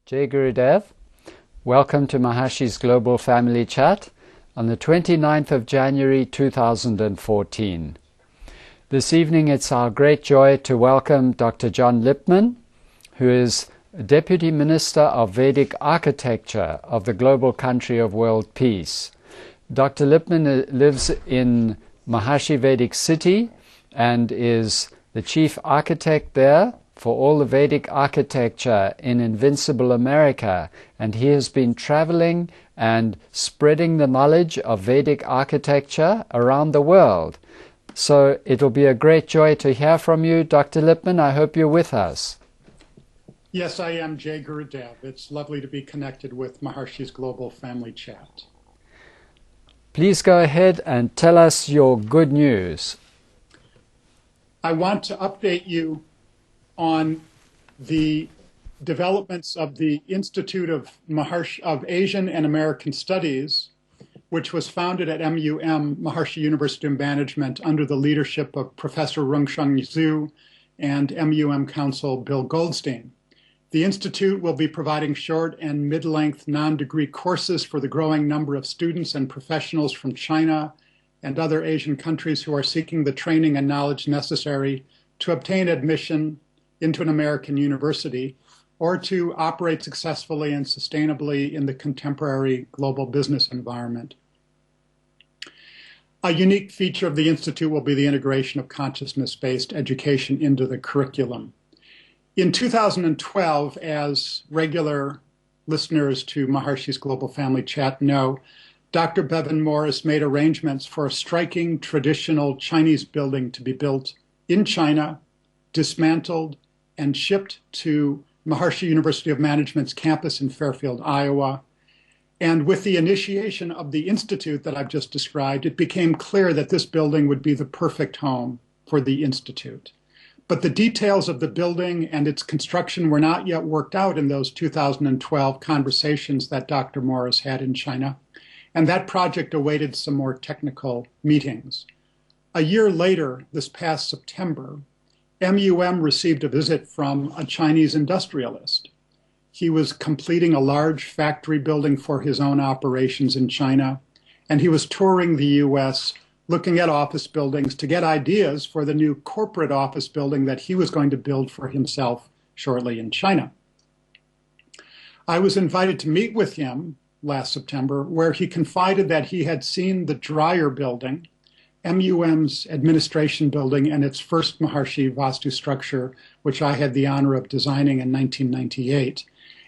Jai Gurudev. Welcome to Maharishi's Global Family Chat on the 29th of January 2014. This evening it's our great joy to welcome Dr. John Lipman, who is Deputy Minister of Vedic Architecture of the global country of world peace. Dr. Lipman lives in Maharishi Vedic City and is the chief architect there for all the Vedic architecture in Invincible America, and he has been traveling and spreading the knowledge of Vedic architecture around the world. So it'll be a great joy to hear from you, Dr. Lipman. I hope you're with us. Yes, I am, Jai Gurudev. It's lovely to be connected with Maharishi's Global Family Chat. Please go ahead and tell us your good news. I want to update you on the developments of the Institute of Asian and American Studies, which was founded at MUM, Maharishi University of Management, under the leadership of Professor Rongsheng Zhu and MUM Counsel Bill Goldstein. The Institute will be providing short and mid-length non-degree courses for the growing number of students and professionals from China and other Asian countries who are seeking the training and knowledge necessary to obtain admission into an American university or to operate successfully and sustainably in the contemporary global business environment. A unique feature of the Institute will be the integration of consciousness-based education into the curriculum. In 2012, as regular listeners to Maharishi's Global Family Chat know, Dr. Bevan Morris made arrangements for a striking traditional Chinese building to be built in China, dismantled, and shipped to Maharishi University of Management's campus in Fairfield, Iowa. And with the initiation of the Institute that I've just described, it became clear that this building would be the perfect home for the Institute. But the details of the building and its construction were not yet worked out in those 2012 conversations that Dr. Morris had in China, and that project awaited some more technical meetings. A year later, this past September, MUM received a visit from a Chinese industrialist. He was completing a large factory building for his own operations in China, and he was touring the US, looking at office buildings to get ideas for the new corporate office building that he was going to build for himself shortly in China. I was invited to meet with him last September, where he confided that he had seen the Dryer building, MUM's administration building, and its first Maharishi Vastu structure, which I had the honor of designing in 1998.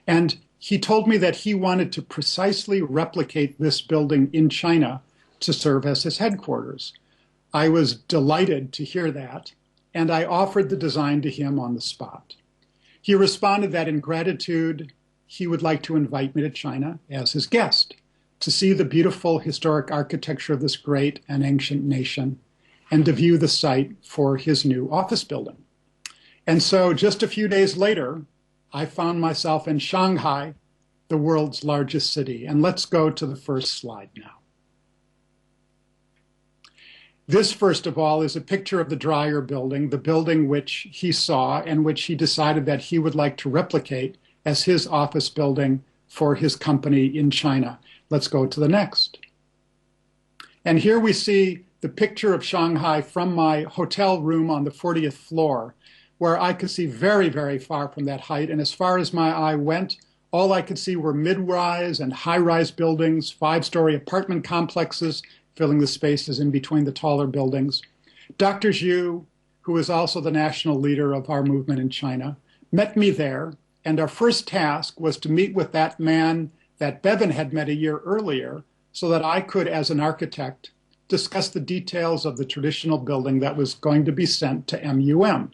And he told me that he wanted to precisely replicate this building in China to serve as his headquarters. I was delighted to hear that, and I offered the design to him on the spot. He responded that in gratitude, he would like to invite me to China as his guest, to see the beautiful historic architecture of this great and ancient nation, and to view the site for his new office building. And so just a few days later, I found myself in Shanghai, the world's largest city. And let's go to the first slide now. This, first of all, is a picture of the Dryer building, the building which he saw and which he decided that he would like to replicate as his office building for his company in China. Let's go to the next. And here we see the picture of Shanghai from my hotel room on the 40th floor, where I could see very, very far from that height. And as far as my eye went, all I could see were mid-rise and high-rise buildings, five-story apartment complexes, filling the spaces in between the taller buildings. Dr. Zhu, who is also the national leader of our movement in China, met me there. And our first task was to meet with that man that Bevan had met a year earlier, so that I could, as an architect, discuss the details of the traditional building that was going to be sent to MUM.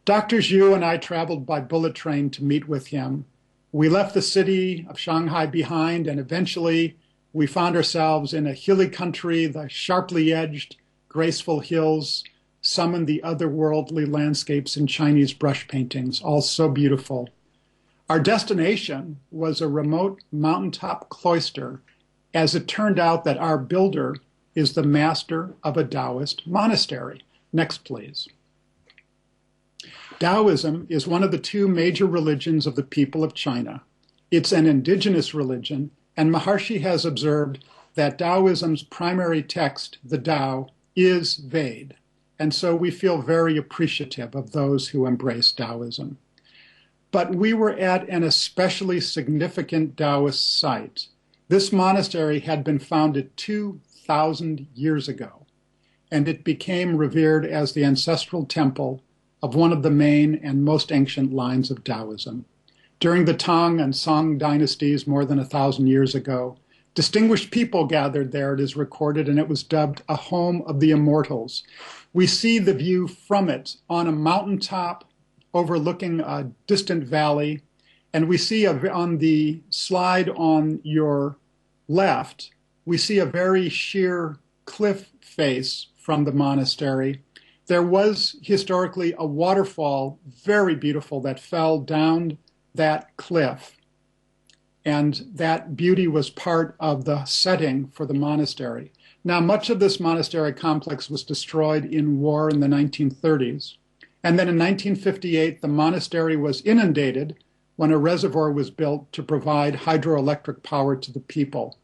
Dr. Zhu and I traveled by bullet train to meet with him. We left the city of Shanghai behind, and eventually we found ourselves in a hilly country. The sharply edged, graceful hills summoned the otherworldly landscapes in Chinese brush paintings, all so beautiful. Our destination was a remote mountaintop cloister, as it turned out that our builder is the master of a Taoist monastery. Next, please. Taoism is one of the two major religions of the people of China. It's an indigenous religion, and Maharishi has observed that Taoism's primary text, the Tao, is Ved. And so we feel very appreciative of those who embrace Taoism. But we were at an especially significant Taoist site. This monastery had been founded 2,000 years ago, and it became revered as the ancestral temple of one of the main and most ancient lines of Taoism. During the Tang and Song dynasties more than 1,000 years ago, distinguished people gathered there, it is recorded, and it was dubbed a home of the immortals. We see the view from it on a mountaintop overlooking a distant valley, and we see on the slide on your left, we see a very sheer cliff face from the monastery. There was historically a waterfall, very beautiful, that fell down that cliff. And that beauty was part of the setting for the monastery. Now, much of this monastery complex was destroyed in war in the 1930s. And then in 1958, the monastery was inundated when a reservoir was built to provide hydroelectric power to the people.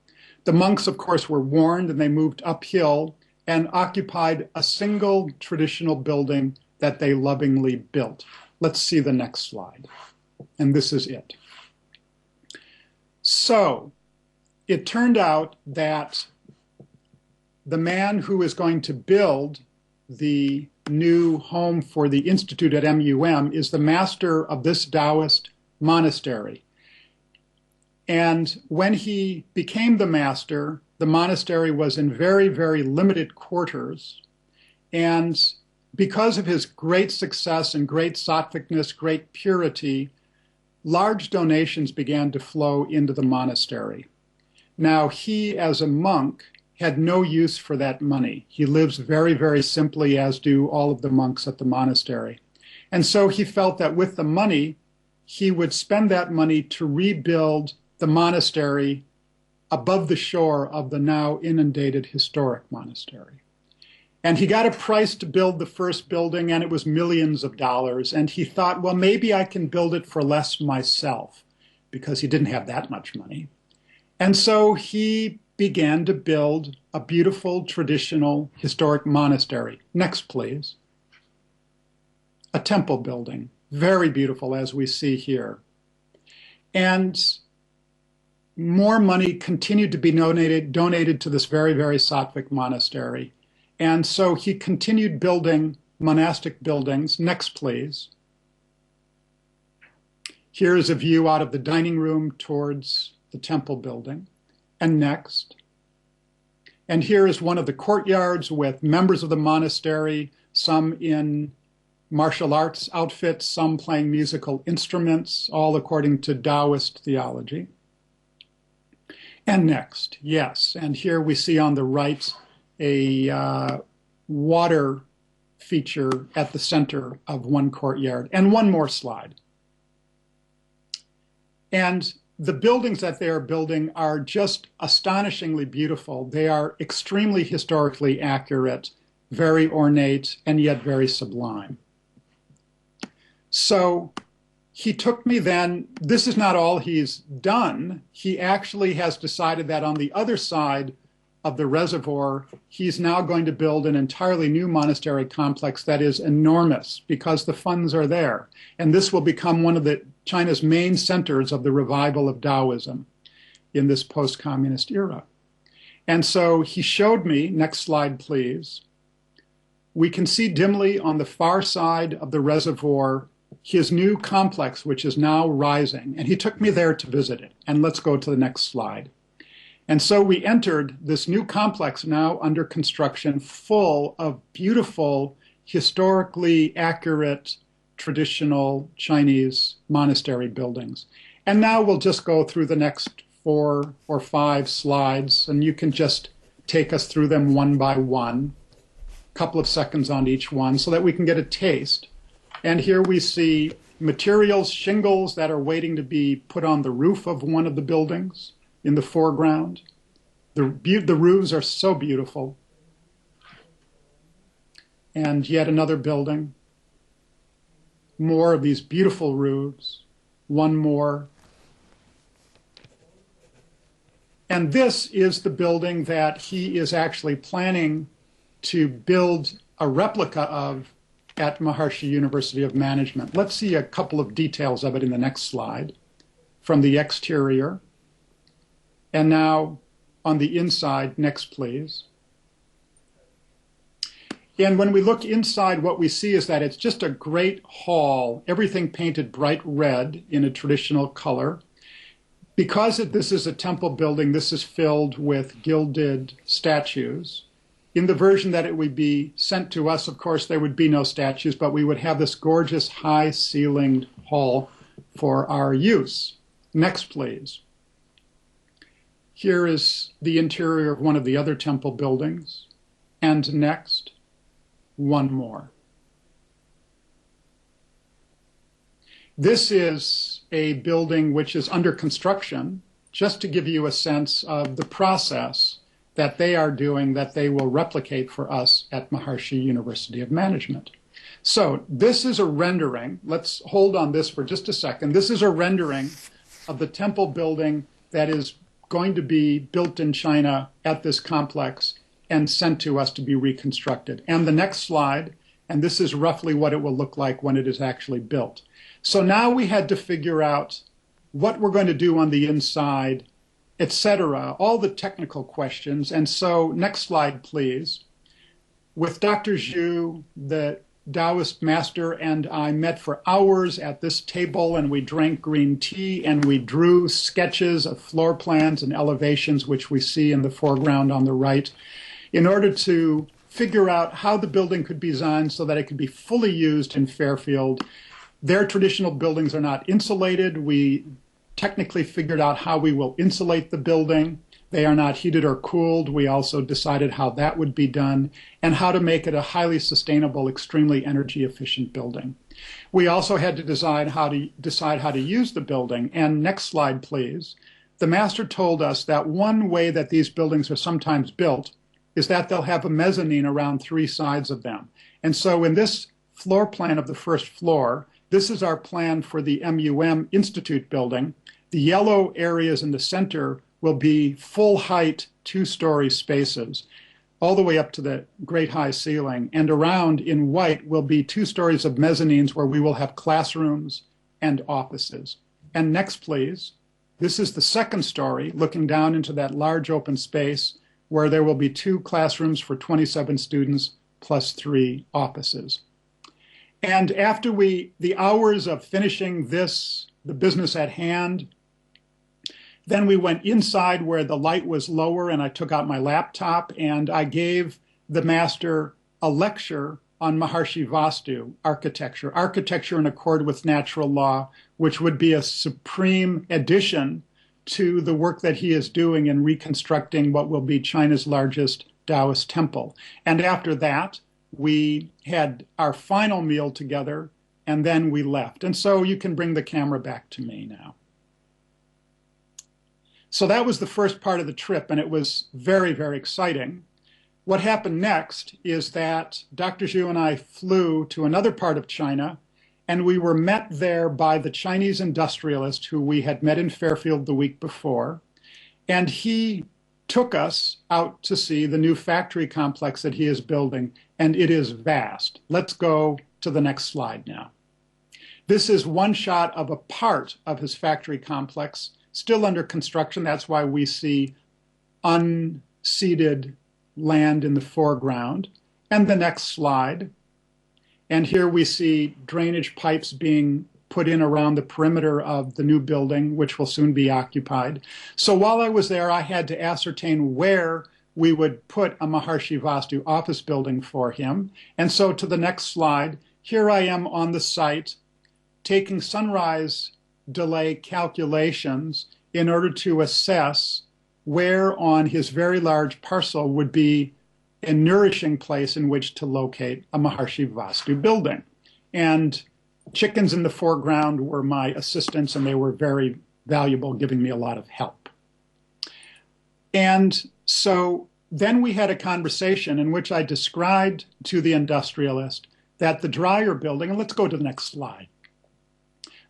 The monks, of course, were warned, and they moved uphill and occupied a single traditional building that they lovingly built. Let's see the next slide. And this is it. So it turned out that the man who is going to build the new home for the Institute at MUM is the master of this Taoist monastery. And when he became the master, the monastery was in very, very limited quarters. And because of his great success and great sattvicness, great purity, large donations began to flow into the monastery. Now, he, as a monk, had no use for that money. He lives very, very simply, as do all of the monks at the monastery. And so he felt that with the money, he would spend that money to rebuild the monastery above the shore of the now inundated historic monastery. And he got a price to build the first building, and it was millions of dollars. And he thought, well, maybe I can build it for less myself, because he didn't have that much money. And so he began to build a beautiful, traditional, historic monastery. Next, please. A temple building, very beautiful, as we see here. And more money continued to be donated to this very, very sattvic monastery. And so he continued building monastic buildings. Next, please. Here is a view out of the dining room towards the temple building. And next. And here is one of the courtyards with members of the monastery, some in martial arts outfits, some playing musical instruments, all according to Taoist theology. And next, yes. And here we see on the right a water feature at the center of one courtyard. And one more slide. And the buildings that they are building are just astonishingly beautiful. They are extremely historically accurate, very ornate, and yet very sublime. So he took me then, this is not all he's done. He actually has decided that on the other side of the reservoir, he's now going to build an entirely new monastery complex that is enormous because the funds are there. And this will become one of China's main centers of the revival of Taoism in this post-communist era. And so he showed me, next slide please, we can see dimly on the far side of the reservoir his new complex, which is now rising. And he took me there to visit it. And let's go to the next slide. And so we entered this new complex now under construction, full of beautiful, historically accurate, traditional Chinese monastery buildings. And now we'll just go through the next 4 or 5 slides, and you can just take us through them one by one, a couple of seconds on each one, so that we can get a taste. And here we see materials, shingles that are waiting to be put on the roof of one of the buildings in the foreground. The roofs are so beautiful. And yet another building. more of these beautiful roofs, one more. And this is the building that he is actually planning to build a replica of at Maharishi University of Management. Let's see a couple of details of it in the next slide from the exterior. And now on the inside, next please. And when we look inside, what we see is that it's just a great hall, everything painted bright red in a traditional color. Because this is a temple building, this is filled with gilded statues. In the version that it would be sent to us, of course, there would be no statues, but we would have this gorgeous high-ceilinged hall for our use. Next, please. Here is the interior of one of the other temple buildings. And next, one more. This is a building which is under construction, just to give you a sense of the process that they are doing that they will replicate for us at Maharishi University of Management. So this is a rendering. Let's hold on this for just a second. This is a rendering of the temple building that is going to be built in China at this complex and sent to us to be reconstructed. And the next slide, and this is roughly what it will look like when it is actually built. So now we had to figure out what we're going to do on the inside, etc., all the technical questions. And so next slide, please. With Dr. Zhu, the Taoist master, and I met for hours at this table, and we drank green tea, and we drew sketches of floor plans and elevations, which we see in the foreground on the right, in order to figure out how the building could be designed so that it could be fully used in Fairfield. Their traditional buildings are not insulated. We technically figured out how we will insulate the building. They are not heated or cooled. We also decided how that would be done and how to make it a highly sustainable, extremely energy efficient building. We also had to decide how to use the building. And next slide, please. The master told us that one way that these buildings are sometimes built is that they'll have a mezzanine around three sides of them. And so in this floor plan of the first floor, this is our plan for the MUM Institute building. The yellow areas in the center will be full height, two-story spaces, all the way up to the great high ceiling. And around in white will be 2 stories of mezzanines where we will have classrooms and offices. And next, please. This is the second story, looking down into that large open space where there will be 2 classrooms for 27 students plus 3 offices. And after the hours of finishing this, the business at hand, then we went inside where the light was lower, and I took out my laptop and I gave the master a lecture on Maharishi Vastu Architecture, architecture in accord with natural law, which would be a supreme addition to the work that he is doing in reconstructing what will be China's largest Taoist temple. And after that, we had our final meal together, and then we left. And so you can bring the camera back to me now. So that was the first part of the trip, and it was very, very exciting. What happened next is that Dr. Zhu and I flew to another part of China, and we were met there by the Chinese industrialist who we had met in Fairfield the week before, and he took us out to see the new factory complex that he is building, and it is vast. Let's go to the next slide now. This is one shot of a part of his factory complex, still under construction. That's why we see unseeded land in the foreground. And the next slide. And here we see drainage pipes being put in around the perimeter of the new building, which will soon be occupied. So while I was there, I had to ascertain where we would put a Maharishi Vastu office building for him. And so to the next slide, here I am on the site taking sunrise delay calculations in order to assess where on his very large parcel would be a nourishing place in which to locate a Maharishi Vastu building. And chickens in the foreground were my assistants, and they were very valuable, giving me a lot of help. And so then we had a conversation in which I described to the industrialist that the Dreyer building, and let's go to the next slide.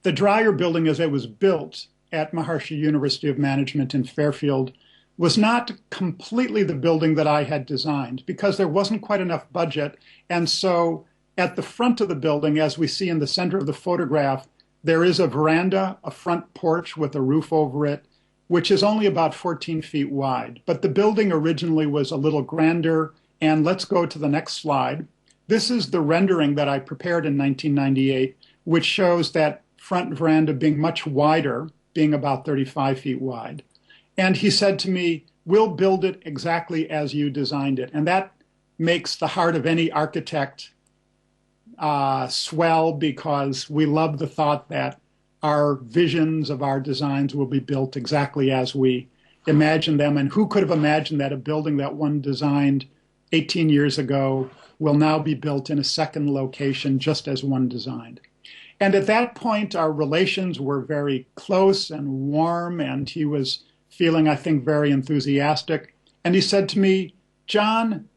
The Dreyer building, as it was built at Maharishi University of Management in Fairfield, was not completely the building that I had designed because there wasn't quite enough budget. And so at the front of the building, as we see in the center of the photograph, there is a veranda, a front porch with a roof over it, which is only about 14 feet wide. But the building originally was a little grander. And let's go to the next slide. This is the rendering that I prepared in 1998, which shows that front veranda being much wider, being about 35 feet wide. And he said to me, we'll build it exactly as you designed it. And that makes the heart of any architect swell, because we love the thought that our visions of our designs will be built exactly as we imagine them. And who could have imagined that a building that one designed 18 years ago will now be built in a second location just as one designed. And at that point, our relations were very close and warm, and he was feeling, I think, very enthusiastic. And he said to me, John,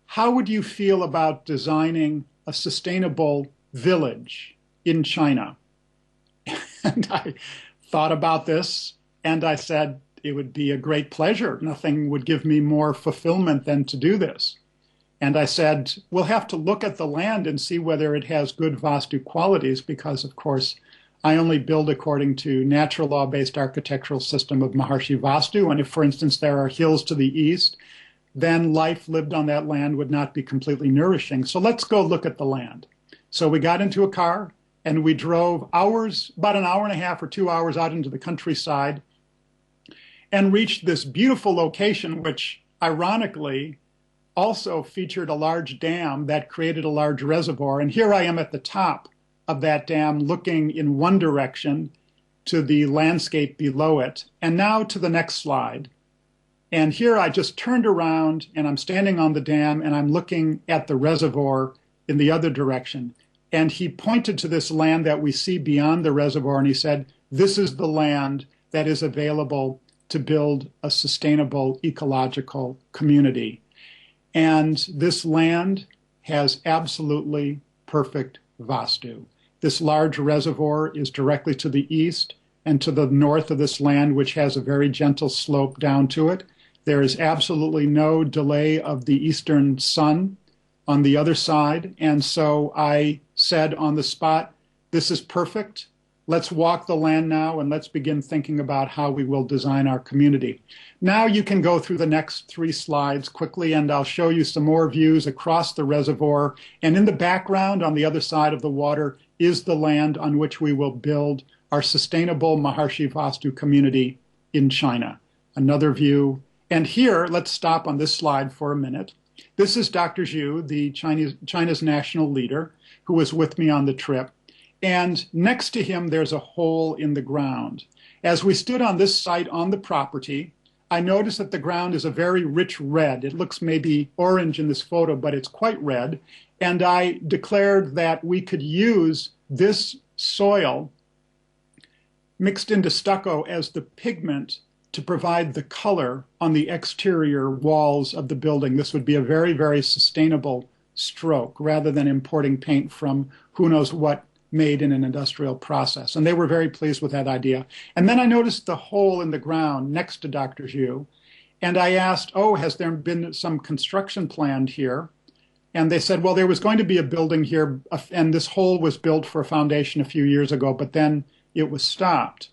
how would you feel about designing a sustainable village in China? And I thought about this, and I said, it would be a great pleasure. Nothing would give me more fulfillment than to do this. And I said, we'll have to look at the land and see whether it has good Vastu qualities, because, of course, I only build according to natural law-based architectural system of Maharishi Vastu. And if, for instance, there are hills to the east, then life lived on that land would not be completely nourishing. So let's go look at the land. So we got into a car and we drove hours, about an hour and a half or 2 hours out into the countryside, and reached this beautiful location, which ironically also featured a large dam that created a large reservoir. And here I am at the top of that dam looking in one direction to the landscape below it. And now to the next slide. And here I just turned around and I'm standing on the dam and I'm looking at the reservoir in the other direction. And he pointed to this land that we see beyond the reservoir and he said, this is the land that is available to build a sustainable ecological community. And this land has absolutely perfect Vastu. This large reservoir is directly to the east and to the north of this land, which has a very gentle slope down to it. There is absolutely no delay of the eastern sun on the other side. And so I said on the spot, this is perfect. Let's walk the land now and let's begin thinking about how we will design our community. Now you can go through the next 3 slides quickly and I'll show you some more views across the reservoir. And in the background on the other side of the water is the land on which we will build our sustainable Maharishi Vastu community in China. Another view. And here, let's stop on this slide for a minute. This is Dr. Zhu, the China's national leader, who was with me on the trip. And next to him, there's a hole in the ground. As we stood on this site on the property, I noticed that the ground is a very rich red. It looks maybe orange in this photo, but it's quite red. And I declared that we could use this soil mixed into stucco as the pigment to provide the color on the exterior walls of the building. This would be a very, very sustainable stroke rather than importing paint from who knows what made in an industrial process. And they were very pleased with that idea. And then I noticed the hole in the ground next to Dr. Zhu. And I asked, oh, has there been some construction planned here? And they said, well, there was going to be a building here, and this hole was built for a foundation a few years ago, but then it was stopped.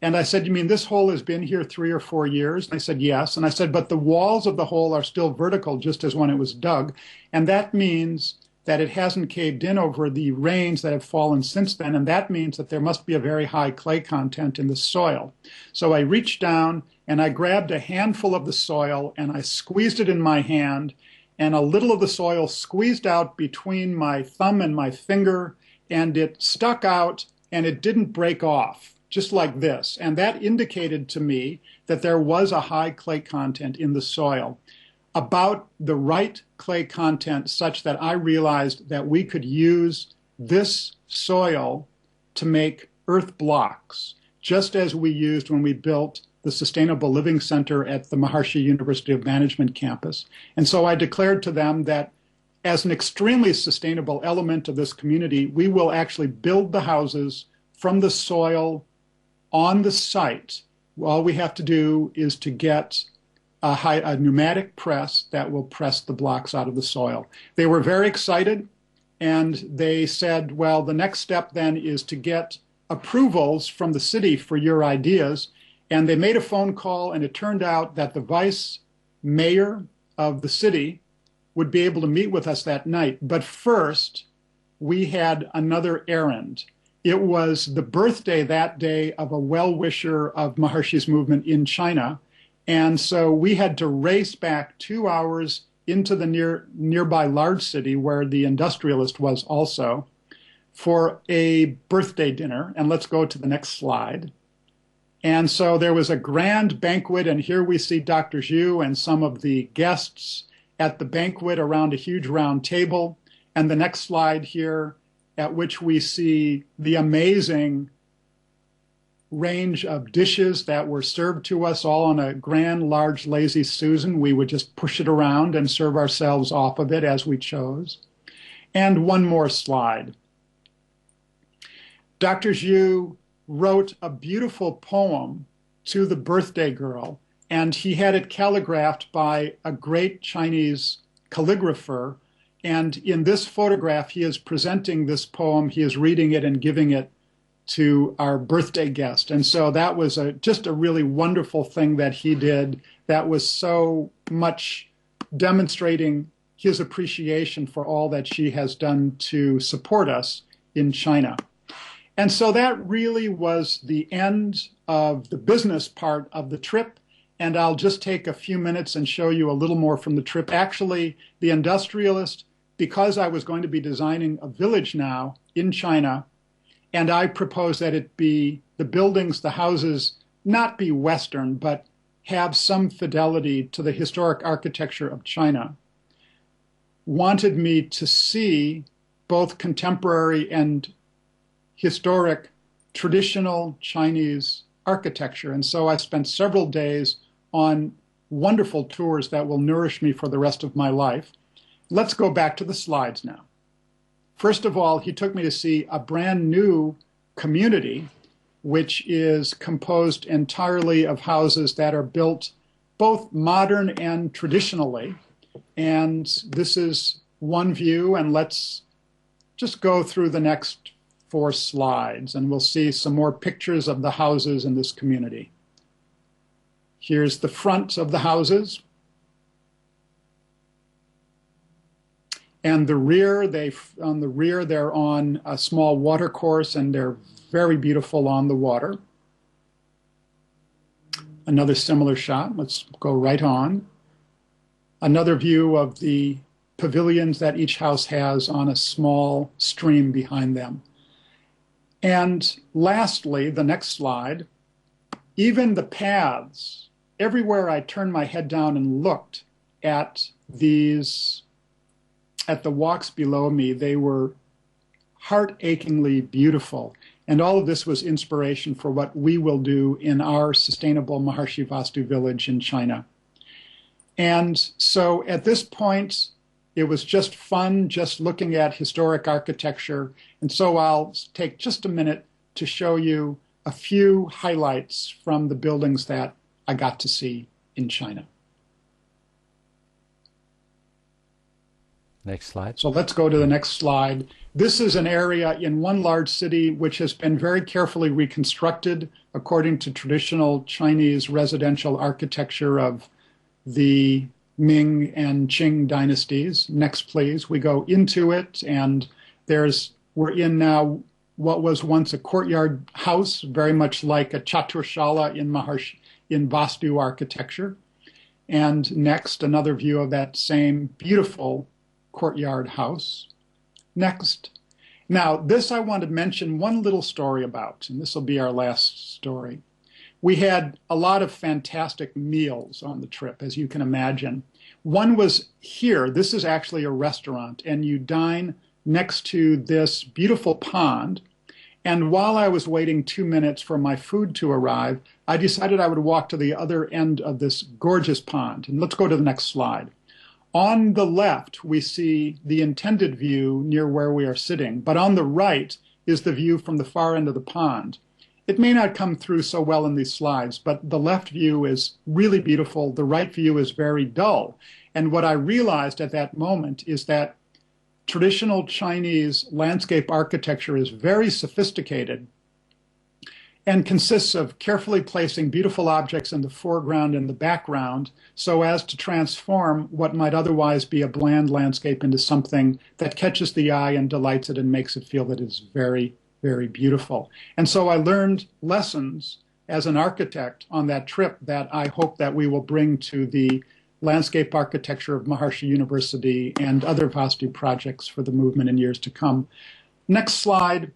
And I said, you mean this hole has been here 3 or 4 years? And they said, yes. And I said, but the walls of the hole are still vertical, just as when it was dug. And that means that it hasn't caved in over the rains that have fallen since then. And that means that there must be a very high clay content in the soil. So I reached down and I grabbed a handful of the soil and I squeezed it in my hand. And a little of the soil squeezed out between my thumb and my finger. And it stuck out and it didn't break off, just like this. And that indicated to me that there was a high clay content in the soil, about the right clay content such that I realized that we could use this soil to make earth blocks, just as we used when we built the Sustainable Living Center at the Maharishi University of Management campus. And so I declared to them that as an extremely sustainable element of this community, we will actually build the houses from the soil on the site. All we have to do is to get a pneumatic press that will press the blocks out of the soil. They were very excited, and they said, well, the next step then is to get approvals from the city for your ideas. And they made a phone call, and it turned out that the vice mayor of the city would be able to meet with us that night. But first, we had another errand. It was the birthday that day of a well-wisher of Maharishi's movement in China. And so we had to race back 2 hours into the nearby large city where the industrialist was also for a birthday dinner. And let's go to the next slide. And so there was a grand banquet, and here we see Dr. Zhu and some of the guests at the banquet around a huge round table. And the next slide here, at which we see the amazing range of dishes that were served to us all on a grand, large, lazy Susan. We would just push it around and serve ourselves off of it as we chose. And one more slide. Dr. Zhu wrote a beautiful poem to the birthday girl, and he had it calligraphed by a great Chinese calligrapher. And in this photograph, he is presenting this poem, he is reading it and giving it to our birthday guest. And so that was just a really wonderful thing that he did that was so much demonstrating his appreciation for all that she has done to support us in China. And so that really was the end of the business part of the trip. And I'll just take a few minutes and show you a little more from the trip. Actually, the industrialist, because I was going to be designing a village now in China, and I proposed that it be the buildings, the houses, not be Western, but have some fidelity to the historic architecture of China, wanted me to see both contemporary and historic traditional Chinese architecture. And so I spent several days on wonderful tours that will nourish me for the rest of my life. Let's go back to the slides now. First of all, he took me to see a brand new community, which is composed entirely of houses that are built both modern and traditionally. And this is one view, and let's just go through the next 4 slides, and we'll see some more pictures of the houses in this community. Here's the front of the houses. And the rear, they're on a small water course, and they're very beautiful on the water. Another similar shot. Let's go right on. Another view of the pavilions that each house has on a small stream behind them. And lastly, the next slide, even the paths, everywhere I turned my head down and looked at the walks below me, they were heart-achingly beautiful. And all of this was inspiration for what we will do in our sustainable Maharishi Vastu village in China. And so at this point, it was just fun just looking at historic architecture. And so I'll take just a minute to show you a few highlights from the buildings that I got to see in China. Next slide. So let's go to the next slide. This is an area in one large city which has been very carefully reconstructed according to traditional Chinese residential architecture of the Ming and Qing dynasties. Next, please. We go into it, and we're in now what was once a courtyard house, very much like a chaturshala in Vastu architecture. And next, another view of that same beautiful courtyard house. Next. Now, this I want to mention one little story about, and this will be our last story. We had a lot of fantastic meals on the trip, as you can imagine. One was here. This is actually a restaurant, and you dine next to this beautiful pond. And while I was waiting 2 minutes for my food to arrive, I decided I would walk to the other end of this gorgeous pond. And let's go to the next slide. On the left, we see the intended view near where we are sitting, but on the right is the view from the far end of the pond. It may not come through so well in these slides, but the left view is really beautiful. The right view is very dull. And what I realized at that moment is that traditional Chinese landscape architecture is very sophisticated and consists of carefully placing beautiful objects in the foreground and the background so as to transform what might otherwise be a bland landscape into something that catches the eye and delights it and makes it feel that it's very, very beautiful. And so I learned lessons as an architect on that trip that I hope that we will bring to the landscape architecture of Maharishi University and other Vastu projects for the movement in years to come. Next slide.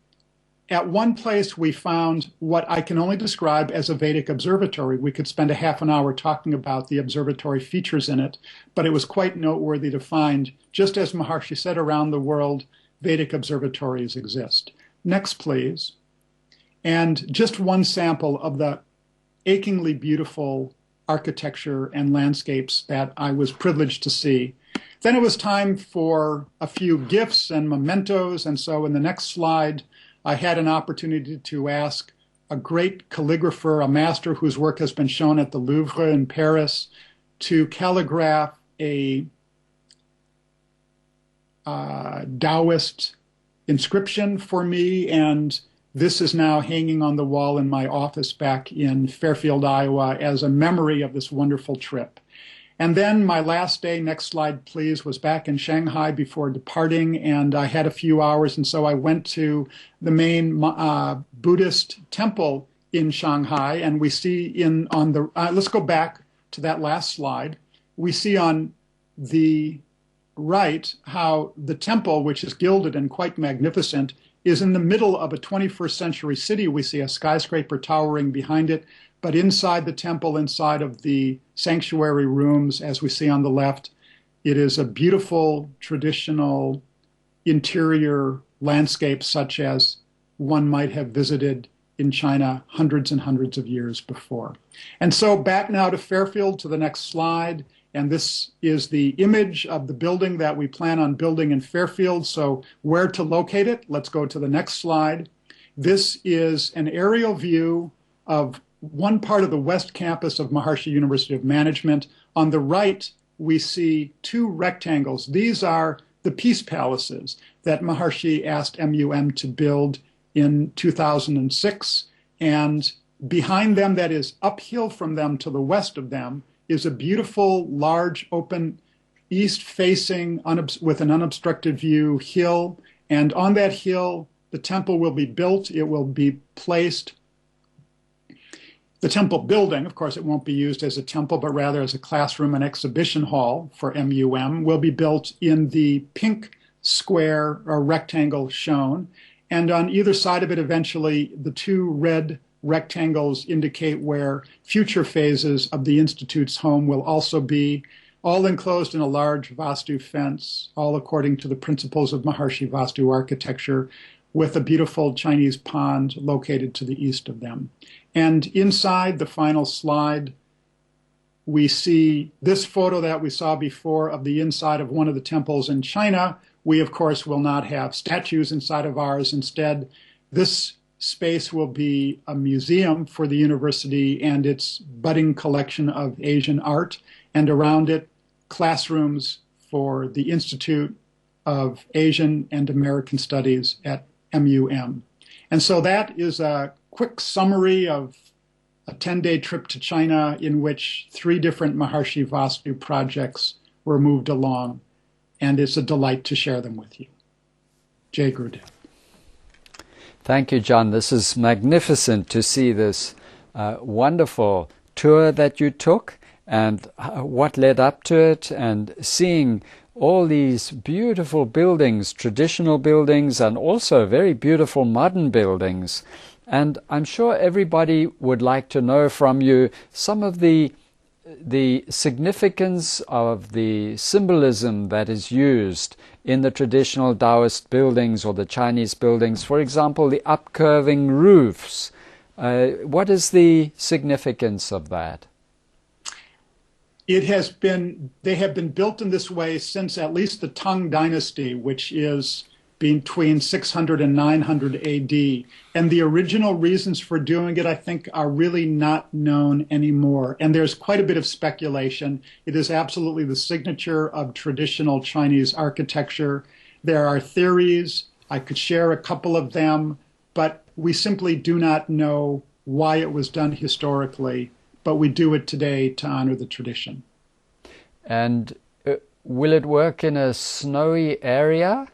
At one place, we found what I can only describe as a Vedic observatory. We could spend a half an hour talking about the observatory features in it, but it was quite noteworthy to find, just as Maharishi said, around the world, Vedic observatories exist. Next, please. And just one sample of the achingly beautiful architecture and landscapes that I was privileged to see. Then it was time for a few gifts and mementos, and so in the next slide, I had an opportunity to ask a great calligrapher, a master whose work has been shown at the Louvre in Paris, to calligraph a Taoist inscription for me, and this is now hanging on the wall in my office back in Fairfield, Iowa, as a memory of this wonderful trip. And then my last day, next slide please, was back in Shanghai before departing, and I had a few hours, and so I went to the main Buddhist temple in Shanghai, and we see on the, let's go back to that last slide. We see on the right how the temple, which is gilded and quite magnificent, is in the middle of a 21st century city. We see a skyscraper towering behind it, but inside the temple, inside of the sanctuary rooms, as we see on the left, it is a beautiful traditional interior landscape such as one might have visited in China hundreds and hundreds of years before. And so back now to Fairfield, to the next slide. And this is the image of the building that we plan on building in Fairfield. So where to locate it? Let's go to the next slide. This is an aerial view of one part of the West Campus of Maharishi University of Management. On the right, we see two rectangles. These are the Peace Palaces that Maharishi asked MUM to build in 2006. And behind them, that is uphill from them to the west of them, is a beautiful, large, open, east-facing, with an unobstructed view hill. And on that hill, the temple will be built. It will be placed. The temple building, of course, it won't be used as a temple, but rather as a classroom and exhibition hall for MUM, will be built in the pink square or rectangle shown. And on either side of it, eventually, the two red rectangles indicate where future phases of the Institute's home will also be, all enclosed in a large Vastu fence, all according to the principles of Maharishi Vastu Architecture, with a beautiful Chinese pond located to the east of them. And inside the final slide, we see this photo that we saw before of the inside of one of the temples in China. We, of course, will not have statues inside of ours. Instead, this space will be a museum for the university and its budding collection of Asian art, and around it, classrooms for the Institute of Asian and American Studies at MUM. And so that is a quick summary of a 10-day trip to China in which 3 different Maharishi Vastu projects were moved along, and it's a delight to share them with you. Jai Gurudev. Thank you, John. This is magnificent to see this wonderful tour that you took and what led up to it, and seeing all these beautiful buildings, traditional buildings, and also very beautiful modern buildings. And I'm sure everybody would like to know from you some of the significance of the symbolism that is used in the traditional Taoist buildings or the Chinese buildings. For example, the upcurving roofs. What is the significance of that? They have been built in this way since at least the Tang Dynasty, which is between 600 and 900 AD. And the original reasons for doing it, I think, are really not known anymore. And there's quite a bit of speculation. It is absolutely the signature of traditional Chinese architecture. There are theories. I could share a couple of them, but we simply do not know why it was done historically, but we do it today to honor the tradition. And will it work in a snowy area?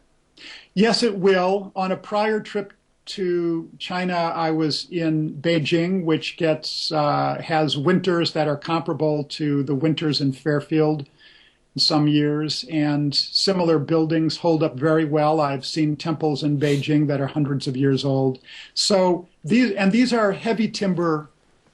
Yes, it will. On a prior trip to China, I was in Beijing, which has winters that are comparable to the winters in Fairfield in some years, and similar buildings hold up very well. I've seen temples in Beijing that are hundreds of years old. So these are heavy timber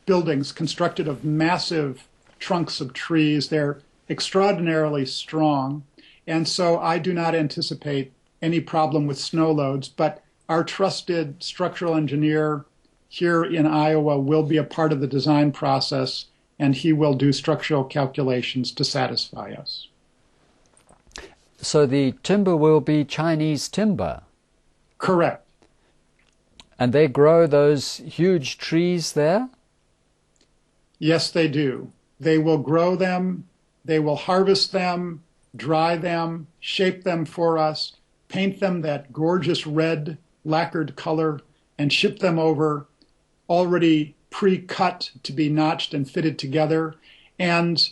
buildings constructed of massive trunks of trees. They're extraordinarily strong, and so I do not anticipate any problem with snow loads, but our trusted structural engineer here in Iowa will be a part of the design process, and he will do structural calculations to satisfy us. So the timber will be Chinese timber? Correct. And they grow those huge trees there? Yes, they do. They will grow them, they will harvest them, dry them, shape them for us, paint them that gorgeous red lacquered color, and ship them over already pre-cut to be notched and fitted together. And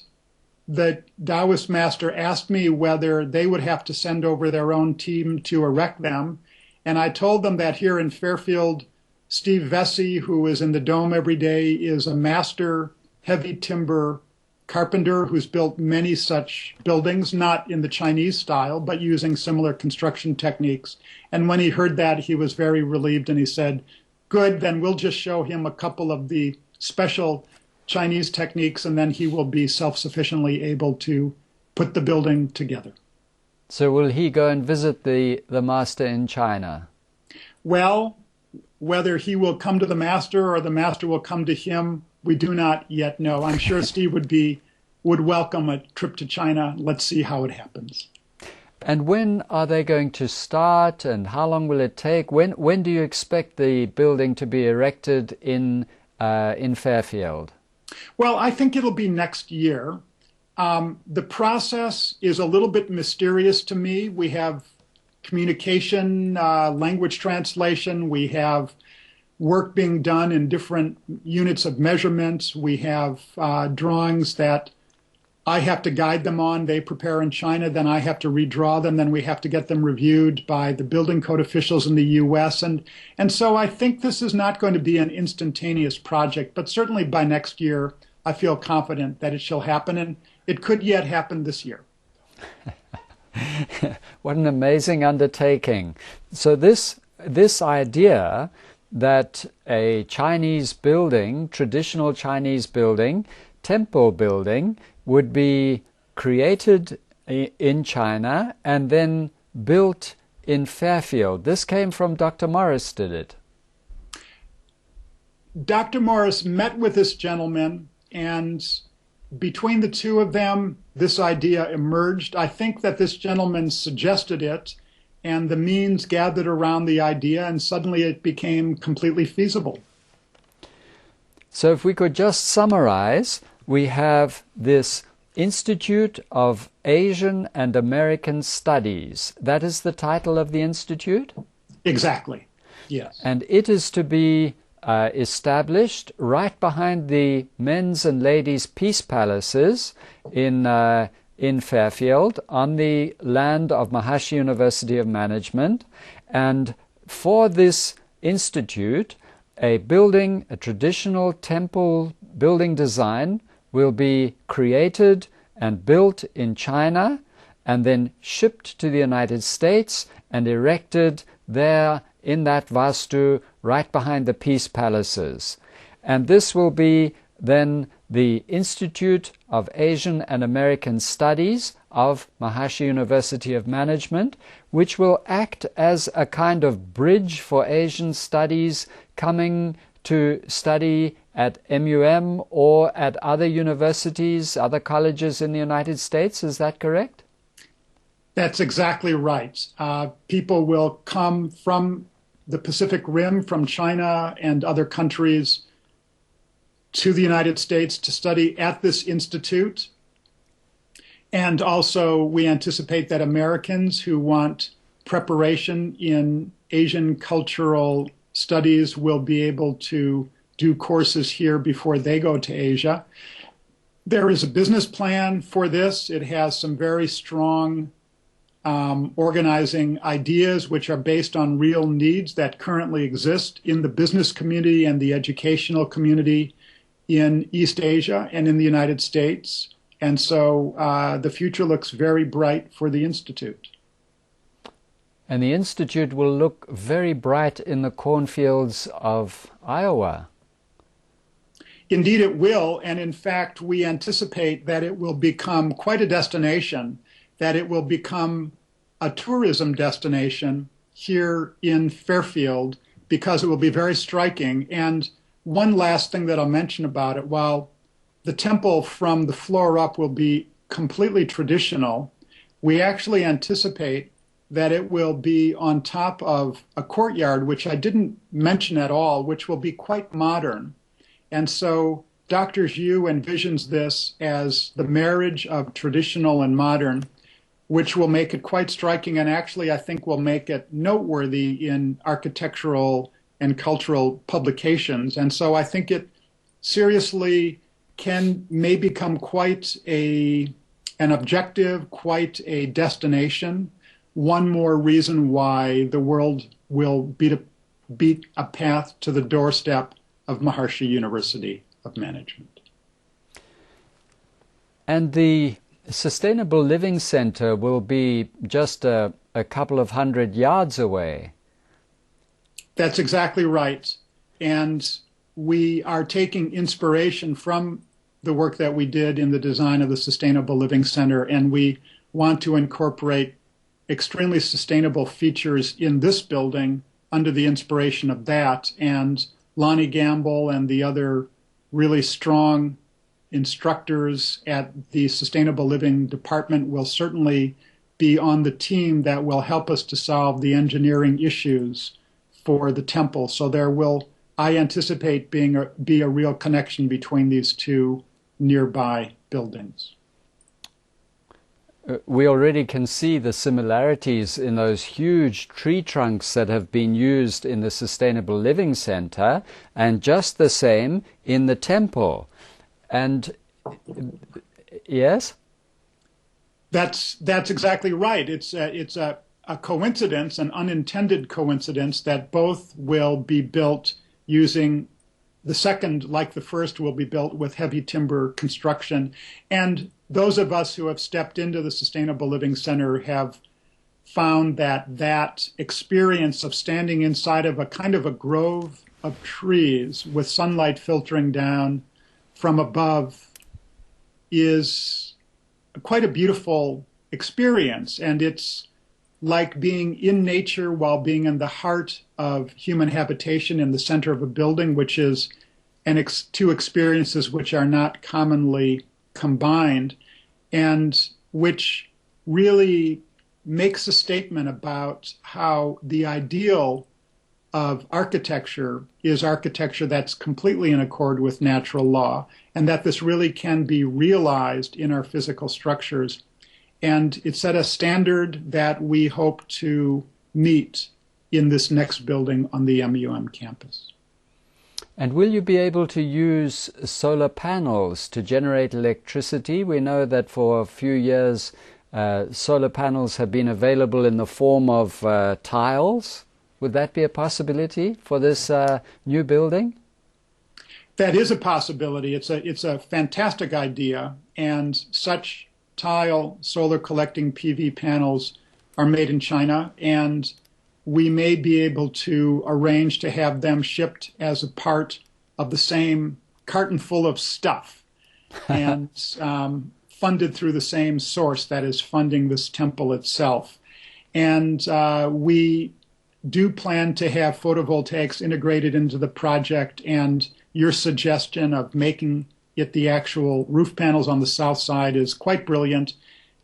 the Taoist master asked me whether they would have to send over their own team to erect them. And I told them that here in Fairfield, Steve Vesey, who is in the dome every day, is a master heavy timber carpenter who's built many such buildings, not in the Chinese style, but using similar construction techniques. And when he heard that, he was very relieved, and he said, good, then we'll just show him a couple of the special Chinese techniques, and then he will be self-sufficiently able to put the building together. So will he go and visit the master in China? Well, whether he will come to the master or the master will come to him, we do not yet know. I'm sure Steve would welcome a trip to China. Let's see how it happens. And when are they going to start, and how long will it take? When do you expect the building to be erected in Fairfield? Well, I think it'll be next year. The process is a little bit mysterious to me. We have communication, language translation. We have work being done in different units of measurements. We have drawings that I have to guide them on. They prepare in China, then I have to redraw them. Then we have to get them reviewed by the building code officials in the U.S. And so I think this is not going to be an instantaneous project, but certainly by next year, I feel confident that it shall happen, and it could yet happen this year. What an amazing undertaking. So this idea that a Chinese building, traditional Chinese building, temple building, would be created in China and then built in Fairfield. This came from Dr. Morris, did it? Dr. Morris met with this gentleman, and between the two of them, this idea emerged. I think that this gentleman suggested it, and the means gathered around the idea, and suddenly it became completely feasible. So if we could just summarize, we have this Institute of Asian and American Studies. That is the title of the institute? Exactly, yes. And it is to be established right behind the men's and ladies' peace palaces in Fairfield on the land of Maharishi University of Management. And for this institute, a traditional temple building design will be created and built in China and then shipped to the United States and erected there in that Vastu right behind the peace palaces. And this will be then the Institute of Asian and American Studies of Maharishi University of Management, which will act as a kind of bridge for Asian studies coming to study at MUM or at other universities, other colleges in the United States. Is that correct? That's exactly right. People will come from the Pacific Rim, from China and other countries, to the United States to study at this institute. And also, we anticipate that Americans who want preparation in Asian cultural studies will be able to do courses here before they go to Asia. There is a business plan for this. It has some very strong organizing ideas which are based on real needs that currently exist in the business community and the educational community in East Asia and in the United States. And so the future looks very bright for the Institute. And the Institute will look very bright in the cornfields of Iowa. Indeed, it will. And in fact, we anticipate that it will become quite a destination, that it will become a tourism destination here in Fairfield, because it will be very striking. And one last thing that I'll mention about it, while the temple from the floor up will be completely traditional, we actually anticipate that it will be on top of a courtyard, which I didn't mention at all, which will be quite modern. And so Dr. Xu envisions this as the marriage of traditional and modern, which will make it quite striking, and actually I think will make it noteworthy in architectural and cultural publications. And so I think it seriously may become quite an objective, quite a destination. One more reason why the world will beat a path to the doorstep of Maharishi University of Management. And the Sustainable Living Center will be just a couple of 100 yards away. That's exactly right. And we are taking inspiration from the work that we did in the design of the Sustainable Living Center, and we want to incorporate extremely sustainable features in this building under the inspiration of that. And Lonnie Gamble and the other really strong instructors at the Sustainable Living Department will certainly be on the team that will help us to solve the engineering issues for the temple. So there will, I anticipate, be a real connection between these two nearby buildings. We already can see the similarities in those huge tree trunks that have been used in the Sustainable Living Center, and just the same in the temple. And yes? That's exactly right. It's a coincidence, an unintended coincidence, that both will be built using the second, like the first, will be built with heavy timber construction. And those of us who have stepped into the Sustainable Living Center have found that experience of standing inside of a kind of a grove of trees with sunlight filtering down from above is quite a beautiful experience. And it's like being in nature while being in the heart of human habitation in the center of a building, which is two experiences which are not commonly combined, and which really makes a statement about how the ideal of architecture is architecture that's completely in accord with natural law, and that this really can be realized in our physical structures. And it set a standard that we hope to meet in this next building on the MUM campus. And will you be able to use solar panels to generate electricity? We know that for a few years solar panels have been available in the form of tiles. Would that be a possibility for this new building? That is a possibility. It's a fantastic idea, and such tile solar collecting PV panels are made in China, and we may be able to arrange to have them shipped as a part of the same carton full of stuff and funded through the same source that is funding this temple itself. And we do plan to have photovoltaics integrated into the project and your suggestion of making it the actual roof panels on the south side is quite brilliant.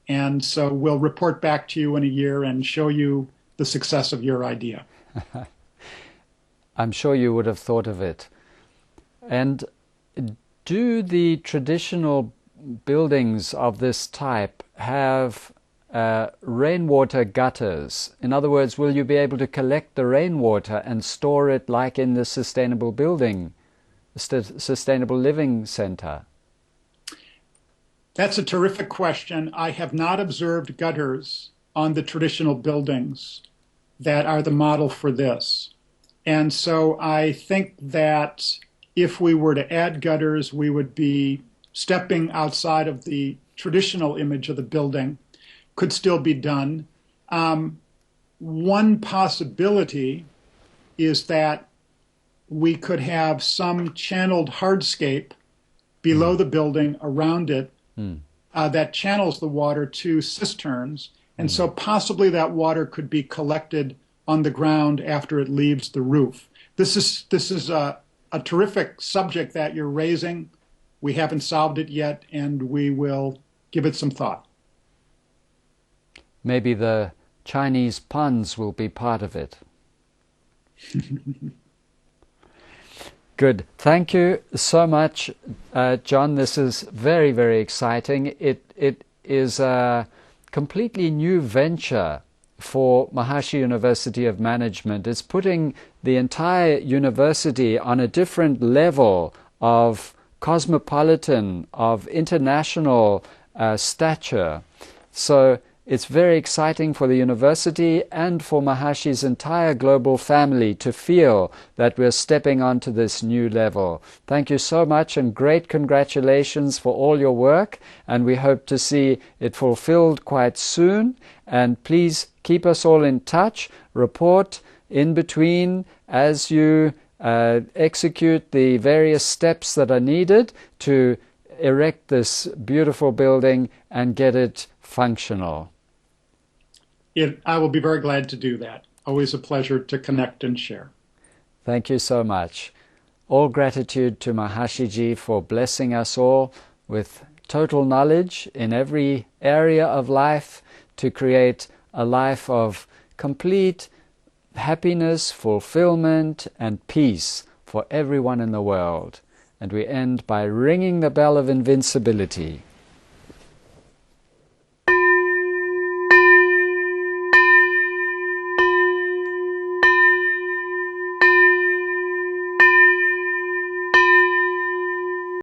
And so we'll report back to you in a year and show you the success of your idea. I'm sure you would have thought of it. And do the traditional buildings of this type have rainwater gutters? In other words, will you be able to collect the rainwater and store it like in the sustainable building, sustainable living center? That's a terrific question. I have not observed gutters on the traditional buildings that are the model for this. And so I think that if we were to add gutters, we would be stepping outside of the traditional image of the building. Could still be done. One possibility is that we could have some channeled hardscape below the building, around it, that channels the water to cisterns. And so possibly that water could be collected on the ground after it leaves the roof. This is a terrific subject that you're raising. We haven't solved it yet, and we will give it some thought. Maybe the Chinese puns will be part of it. Good. Thank you so much, John. This is very, very exciting. It is a completely new venture for Maharishi University of Management. It's putting the entire university on a different level of cosmopolitan, of international stature. So it's very exciting for the university and for Maharishi's entire global family to feel that we're stepping onto this new level. Thank you so much, and great congratulations for all your work, and we hope to see it fulfilled quite soon. And please keep us all in touch. Report in between as you execute the various steps that are needed to erect this beautiful building and get it functional. I will be very glad to do that. Always a pleasure to connect and share. Thank you so much. All gratitude to Maharishi Ji for blessing us all with total knowledge in every area of life to create a life of complete happiness, fulfillment, and peace for everyone in the world. And we end by ringing the bell of invincibility.